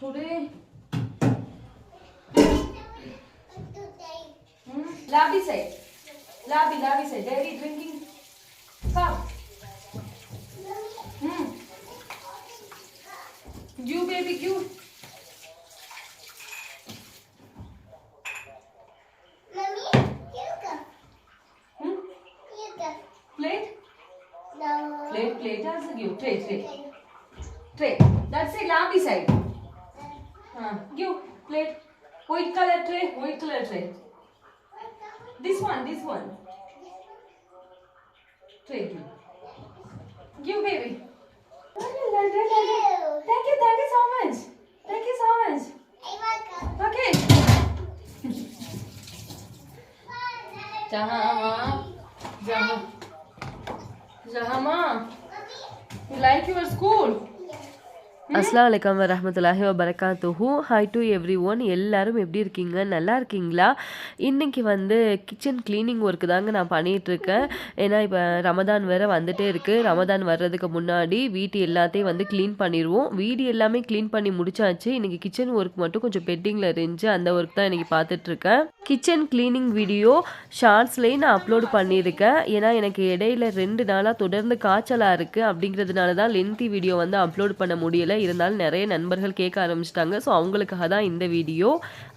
Today. Labby side. Labby side. Daddy drinking. Come. You baby, you. Mommy, you go. Plate? No. Plate. That's a give. Tray. That's a Labby side. Give plate. White color tray. This one. Tray. Give baby. Thank you so much. Okay. Jahama. You like your school? அஸ்ஸலாமு அலைக்கும் வரஹ்மத்துல்லாஹி வபரகாத்துஹு. Hi to every one. எல்லாரும் எப்படி இருக்கீங்க? நல்லா இருக்கீங்களா? இன்றைக்கி கிச்சன் க்ளீனிங் ஒர்க்கு தாங்க நான் பண்ணிகிட்ருக்கேன். ஏன்னா இப்போ ரமதான் வேறு வந்துகிட்டே இருக்குது. ரமதான் வர்றதுக்கு முன்னாடி வீட்டு எல்லாத்தையும் க்ளீன் பண்ணிடுவோம். வீடு எல்லாமே க்ளீன் பண்ணி முடிச்சாச்சு. இன்றைக்கி கிச்சன் ஒர்க் மட்டும் கொஞ்சம் பெண்டிங்கில் இருந்துச்சு. அந்த ஒர்க் தான் இன்றைக்கி பார்த்துட்ருக்கேன். கிச்சன் க்ளீனிங் வீடியோ ஷார்ட்ஸ்லேயும் நான் அப்லோட் பண்ணியிருக்கேன். ஏன்னா எனக்கு இடையில 2 நாளாக தொடர்ந்து காய்ச்சலாக இருக்குது. அப்படிங்கிறதுனால தான் லென்த்தி வீடியோ அப்லோட் பண்ண முடியலை. இருந்தாலும் நிறைய நண்பர்கள் கேட்க ஆரம்பிச்சிட்டாங்க. ஸோ அவங்களுக்காக தான் இந்த வீடியோ.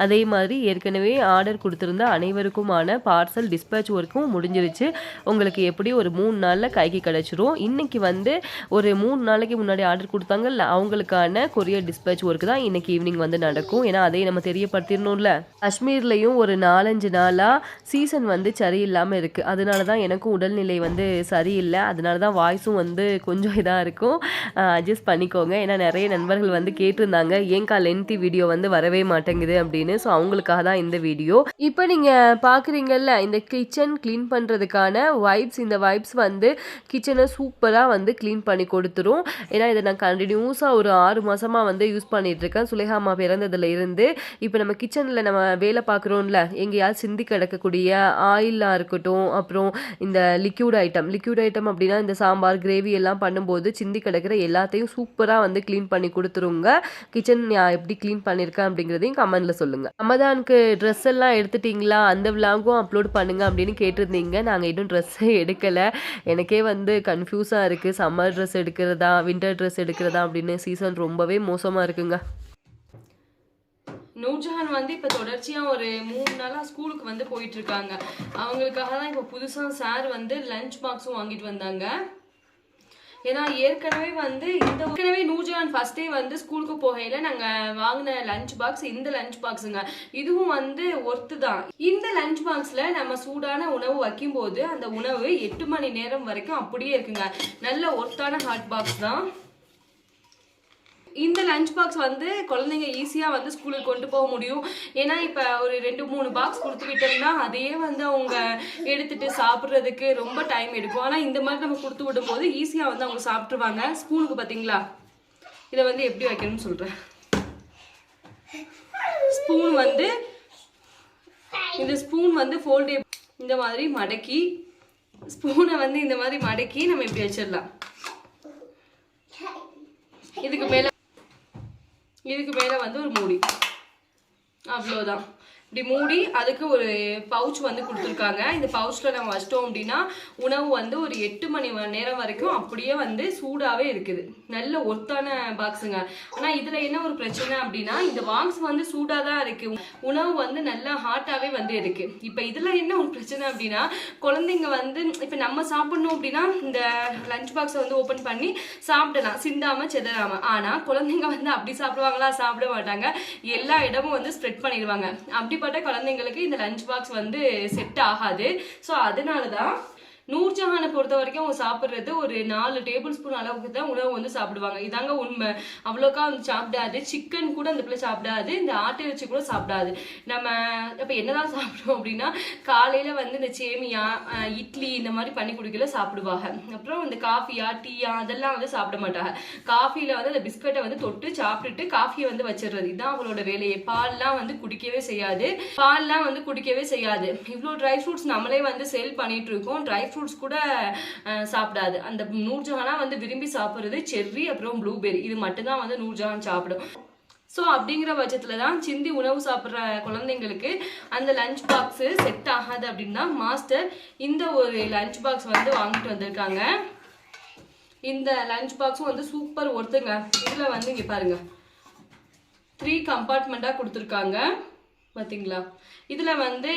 அதே மாதிரி ஏற்கனவே ஆர்டர் கொடுத்துருந்த அனைவருக்குமான பார்சல் டிஸ்பேச் ஒர்க்கும் முடிஞ்சிருச்சு. உங்களுக்கு எப்படி ஒரு 3 நாளில் கைக்கு கிடச்சிரும். இன்றைக்கி ஒரு 3 நாளைக்கு முன்னாடி ஆர்டர் கொடுத்தாங்கல்ல, அவங்களுக்கான கொரியர் டிஸ்பேச் ஒர்க் தான் இன்றைக்கி ஈவினிங் நடக்கும். ஏன்னா அதை நம்ம தெரியப்படுத்திடணும்ல. காஷ்மீர்லேயும் ஒரு 4-5 நாளாக சீசன் சரியில்லாமல் இருக்குது. அதனால தான் எனக்கும் உடல்நிலை சரியில்லை. அதனால தான் வாய்ஸும் கொஞ்சம் இதாக இருக்கும். அட்ஜஸ்ட் பண்ணிக்கோங்க. ஏன்னா நிறைய நண்பர்கள் கேட்டிருந்தாங்க, ஏங்கா லென்த்தி வீடியோ வரவே மாட்டேங்குது அப்படின்னு. ஸோ அவங்களுக்காக தான் இந்த வீடியோ. இப்போ நீங்கள் பார்க்குறீங்கல்ல, இந்த கிச்சன் க்ளீன் பண்ணுறதுக்கான வைப்ஸ். இந்த வைப்ஸ் கிச்சனை சூப்பராக க்ளீன் பண்ணி கொடுத்துரும். ஏன்னா இதை நான் கண்டினியூஸாக ஒரு 6 மாதமாக யூஸ் பண்ணிகிட்ருக்கேன். சுலேஹாமா பிறந்ததுல இருந்து. இப்போ நம்ம கிச்சனில் நம்ம வேலை பார்க்குறோம்ல, எங்கேயாவது சிந்தி கிடக்கக்கூடிய ஆயிலாக இருக்கட்டும், அப்புறம் இந்த லிக்யூட் ஐட்டம் அப்படின்னா இந்த சாம்பார் கிரேவி எல்லாம் பண்ணும்போது சிந்தி கிடக்கிற எல்லாத்தையும் சூப்பராக க்ளீன் பண்ணி கொடுத்துருங்க. கிச்சன் நான் எப்படி க்ளீன் பண்ணியிருக்கேன் அப்படிங்கிறதையும் கமெண்ட்டில் சொல்லுங்கள். ரமதானுக்கு ட்ரெஸ் எல்லாம் எடுத்துட்டிங்களா, அந்த விலாகும் அப்லோட் பண்ணுங்க அப்படின்னு கேட்டிருந்தீங்க. நாங்கள் இன்னும் ட்ரெஸ்ஸே எடுக்கலை. எனக்கே கன்ஃபியூஸாக இருக்குது. சம்மர் ட்ரெஸ் எடுக்கிறதா, வின்டர் ட்ரெஸ் எடுக்கிறதா அப்படின்னு. சீசன் ரொம்பவே மோசமாக இருக்குங்க. நூர்ஜஹான் இப்போ தொடர்ச்சியாக ஒரு 3 நாளாக ஸ்கூலுக்கு போயிட்டு இருக்காங்க. அவங்களுக்காக தான் இப்போ புதுசாக சார் லஞ்ச் பாக்ஸும் வாங்கிட்டு வந்தாங்க. ஏன்னா ஏற்கனவே நூர்ஜஹான் ஃபர்ஸ்ட் டே ஸ்கூலுக்கு போகையில நாங்கள் வாங்கின லஞ்ச் பாக்ஸ் இந்த லஞ்ச் பாக்ஸுங்க. இதுவும் ஒர்த்து தான். இந்த லஞ்ச் பாக்ஸில் நம்ம சூடான உணவு வைக்கும்போது அந்த உணவு 8 மணி நேரம் வரைக்கும் அப்படியே இருக்குங்க. நல்ல ஒர்த்தான ஹாட் பாக்ஸ் தான். இந்த லஞ்ச் பாக்ஸ் குழந்தைங்க ஈஸியாக ஸ்கூலுக்கு கொண்டு போக முடியும். ஏன்னா இப்போ ஒரு 2-3 பாக்ஸ் கொடுத்து விட்டோம்னா அதையே அவங்க எடுத்துட்டு சாப்பிட்றதுக்கு ரொம்ப டைம் எடுக்கும். ஆனால் இந்த மாதிரி நம்ம கொடுத்து விடும்போது ஈஸியாக அவங்க சாப்பிட்ருவாங்க ஸ்கூலுக்கு. பார்த்தீங்களா, இதை எப்படி வைக்கணும்னு சொல்கிறேன். ஸ்பூன் இந்த ஸ்பூன் ஃபோல்டே இந்த மாதிரி மடக்கி, ஸ்பூனை இந்த மாதிரி மடக்கி நம்ம இப்படி வச்சிடலாம். இதுக்கு மேலே ஒரு மூடி, அவ்வளோதான். இப்படி மூடி அதுக்கு ஒரு பவுச் கொடுத்துருக்காங்க. இந்த பவுச்சில் நம்ம வச்சிட்டோம் அப்படின்னா உணவு ஒரு 8 மணி நேரம் வரைக்கும் அப்படியே சூடாகவே இருக்குது. நல்ல ஒர்த்தான பாக்ஸுங்க. ஆனால் இதில் என்ன ஒரு பிரச்சனை அப்படின்னா, இந்த பாக்ஸ் சூடாக தான் இருக்குது. உணவு நல்லா ஹாட்டாகவே இருக்குது. இப்போ இதில் என்ன ஒரு பிரச்சனை அப்படின்னா, குழந்தைங்க இப்போ நம்ம சாப்பிடணும் அப்படின்னா இந்த லஞ்ச் பாக்ஸை ஓப்பன் பண்ணி சாப்பிடலாம், சிந்தாமல் செதறாமல். ஆனால் குழந்தைங்க அப்படி சாப்பிடுவாங்களா? சாப்பிட மாட்டாங்க. எல்லா இடமும் ஸ்ப்ரெட் பண்ணிடுவாங்க. அப்படிப்பட்ட குழந்தைங்களுக்கு இந்த லஞ்ச் பாக்ஸ் செட் ஆகாது. ஸோ அதனால தான் நூர்ஜஹானை பொறுத்த வரைக்கும் அவங்க சாப்பிட்றது ஒரு 4 டேபிள் ஸ்பூன் அளவுக்கு தான் உணவு சாப்பிடுவாங்க. இதாங்க உண்மை. அவ்வளோக்கா சாப்பிடாது. சிக்கன் கூட அந்த பிள்ளை சாப்பிடாது. இந்த ஆட்டை வச்சு கூட சாப்பிடாது. நம்ம இப்போ என்னதான் சாப்பிடுவோம் அப்படின்னா, காலையில் இந்த சேமியா, இட்லி இந்த மாதிரி பண்ணி குடிக்கல சாப்பிடுவாங்க. அப்புறம் இந்த காஃபியா, டீயா அதெல்லாம் சாப்பிட மாட்டாங்க. காஃபியில் அந்த பிஸ்கட்டை தொட்டு சாப்பிட்டுட்டு காஃபியை வச்சிடுறது. இதுதான் அவங்களோட வேலையை. பால்லாம் குடிக்கவே செய்யாது. இவ்வளோ ட்ரை ஃப்ரூட்ஸ் நம்மளே சேல் பண்ணிட்டு இருக்கோம். ட்ரை ஃப்ரூட்ஸ் கூட சாப்பிடாது. அந்த நூர்ஜஹானா விரும்பி சாப்பிட்றது செர்ரி அப்புறம் ப்ளூபெர்ரி. இது மட்டும்தான் நூர்ஜஹான் சாப்பிடும். ஸோ அப்படிங்கிற பட்சத்தில் தான் சிந்தி உணவு சாப்பிட்ற குழந்தைங்களுக்கு அந்த லஞ்ச் பாக்ஸு செட் ஆகாது அப்படின்னா மாஸ்டர் இந்த ஒரு லஞ்ச் பாக்ஸ் வந்து வாங்கிட்டு வந்திருக்காங்க. இந்த லஞ்ச் பாக்ஸும் வந்து சூப்பர் ஒர்த்துங்க. இதில் வந்து இங்கே பாருங்க 3 கம்பார்ட்மெண்ட்டாக கொடுத்துருக்காங்க பார்த்தீங்களா. இதில் வந்து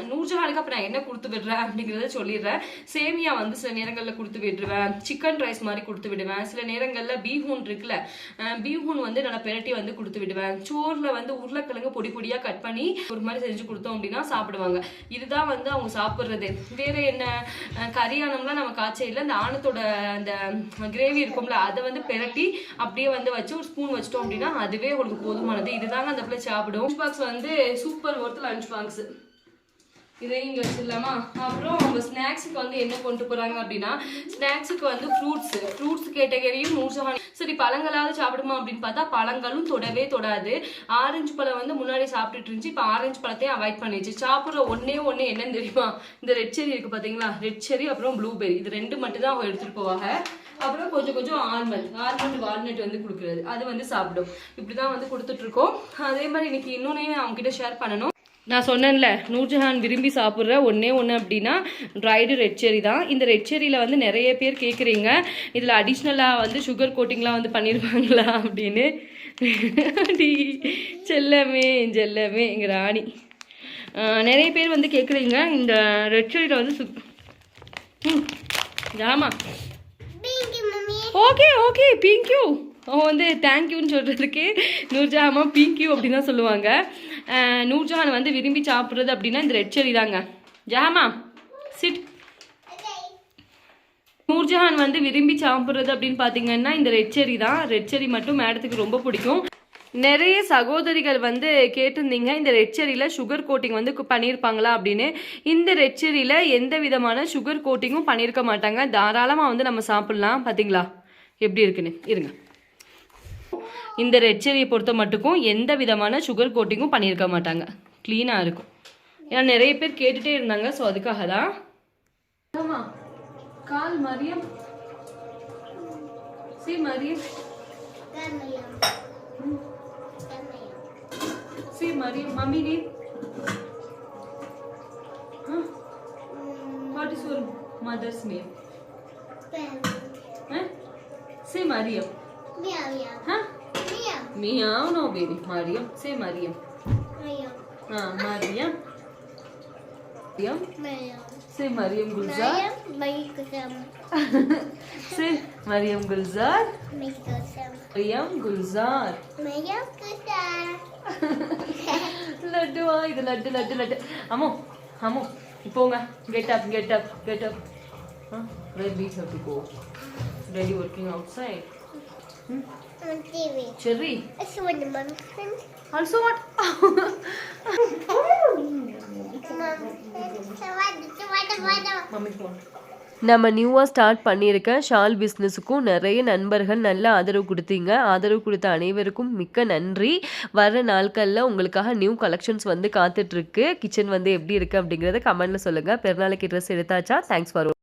நூர்ஜஹானுக்கு அப்போ நான் என்ன கொடுத்து விடுறேன் அப்படிங்கிறத சொல்லிடுறேன். சேமியா வந்து சில நேரங்களில் கொடுத்து விடுவேன், சிக்கன் ரைஸ் மாதிரி கொடுத்து விடுவேன், சில நேரங்களில் பீஹூன் இருக்குல்ல பீஹூன் வந்து நல்லா பெரட்டி வந்து கொடுத்து விடுவேன். சோறில் வந்து உருளைக்கிழங்கு பொடி பொடியாக கட் பண்ணி ஒரு மாதிரி செஞ்சு கொடுத்தோம் அப்படின்னா சாப்பிடுவாங்க. இதுதான் வந்து அவங்க சாப்பிட்றது. வேறு என்ன கறியானம்லாம் நம்ம காய்ச்சல இந்த ஆணத்தோட அந்த கிரேவி இருக்கும்ல அதை வந்து பெரட்டி அப்படியே வந்து வச்சு ஒரு ஸ்பூன் வச்சிட்டோம் அப்படின்னா அதுவே உங்களுக்கு போதுமானது. இதுதாங்க அந்த பிள்ளை சாப்பிடும். லஞ்ச் பாக்ஸ் வந்து சூப்பர் ஒர்த்து லஞ்ச் பாக்ஸ். இதையும் இங்கே வச்சிடலாமா. அப்புறம் அவங்க ஸ்நாக்ஸுக்கு வந்து என்ன கொண்டு போகிறாங்க அப்படின்னா ஸ்நாக்ஸுக்கு வந்து ஃப்ரூட்ஸ் கேட்டகரியும் நூர்ஜஹான் சரி பழங்களாவது சாப்பிடுமா அப்படின்னு பார்த்தா பழங்களும் தொடவே தொடாது. ஆரஞ்சு பழம் வந்து முன்னாடி சாப்பிட்டுட்டு இருந்துச்சு, இப்போ ஆரஞ்சு பழத்தையும் அவாய்ட் பண்ணிடுச்சு. சாப்பிட்ற ஒன்னே என்னன்னு தெரியுமா, இந்த ரெட் செரி இருக்குது பார்த்தீங்களா, ரெட் செரி அப்புறம் ப்ளூபெரி இது 2 மட்டும் தான் அவங்க எடுத்துகிட்டு போவாங்க. அப்புறம் கொஞ்சம் ஆல்மண்ட் வால்நட் வந்து கொடுக்குறது அது வந்து சாப்பிடும். இப்படி தான் வந்து கொடுத்துட்ருக்கோம். அதே மாதிரி இன்னைக்கு இன்னொன்னே அவங்க கிட்ட ஷேர் பண்ணணும். நான் சொன்னேன்ல நூர்ஜஹான் விரும்பி சாப்பிட்ற ஒன்று அப்படின்னா ட்ரைடு ரெட் செரி தான். இந்த ரெட் செரியில் வந்து நிறைய பேர் கேட்குறீங்க இதில் அடிஷ்னலாக வந்து சுகர் கோட்டிங்லாம் வந்து பண்ணிடுவாங்களா அப்படின்னு. செல்லமே எங்கள் ராணி நிறைய பேர் வந்து கேட்குறீங்க இந்த ரெட் செரியில் வந்து ஆமாம் ஓகே பிங்க்யூ அவன் வந்து தேங்க்யூன்னு சொல்கிறதுக்கு நூர்ஜஹாமா பிங்க்யூ அப்படின்னு தான் சொல்லுவாங்க. நூர்ஜஹான் வந்து விரும்பி சாப்பிட்றது அப்படின்னா இந்த ரெட் செரி தாங்க. ஜஹாமா சிட். நூர்ஜஹான் வந்து விரும்பி சாப்பிட்றது அப்படின்னு பார்த்தீங்கன்னா இந்த ரெட் செரி தான். ரெட் செரி மட்டும் மேடத்துக்கு ரொம்ப பிடிக்கும். நிறைய சகோதரிகள் வந்து கேட்டிருந்தீங்க இந்த ரெட் செரியில் சுகர் கோட்டிங் வந்து பண்ணியிருப்பாங்களா அப்படின்னு. இந்த ரெட் செரியில் எந்த விதமான சுகர் கோட்டிங்கும் பண்ணியிருக்க மாட்டாங்க. தாராளமாக வந்து நம்ம சாப்பிட்லாம். பார்த்தீங்களா எப்படி இருக்குன்னு. இருங்க, இந்த ரெட் செரியை பொறுத்த மட்டுக்கும் எந்த விதமான சுகர் கோட்டிங்கும் பண்ணியிருக்க மாட்டாங்க. க்ளீனாக இருக்கும். ஏன்னா நிறைய பேர் கேட்டுகிட்டே இருந்தாங்க. ஸோ அதுக்காக தான். ஆமாம் call Mariam see Mariam see Mariam mummy name what is your mother's name say Mariam. Meow. Huh? Meow. Meow, no baby. Mariam. Say Mariam. Meow. Mariam. Mariam. Meow. Say Mariam Gulzar. Mariam. Say Mariam Gulzar. Mariam Gulzar. Mariam Gulzar. Laddu இது லட்டு அம்மோ போங்க. Get up. Where we have to go? Daddy working outside. On TV. Cherry. It's one of my friends. Also what? Mommy phone. நம்ம நியூவாக start பண்ணியிருக்க shawl பிஸ்னஸுக்கும் நிறைய நண்பர்கள் நல்ல ஆதரவு கொடுத்தீங்க. ஆதரவு கொடுத்த அனைவருக்கும் மிக்க நன்றி. வர நாட்களில் உங்களுக்காக நியூ கலெக்ஷன்ஸ் வந்து காத்துட்ருக்கு. கிச்சன் வந்து எப்படி இருக்குது அப்படிங்கிறத கமெண்ட்டில் சொல்லுங்கள். பெருநாளைக்கு ட்ரெஸ் எடுத்தாச்சா? Thanks for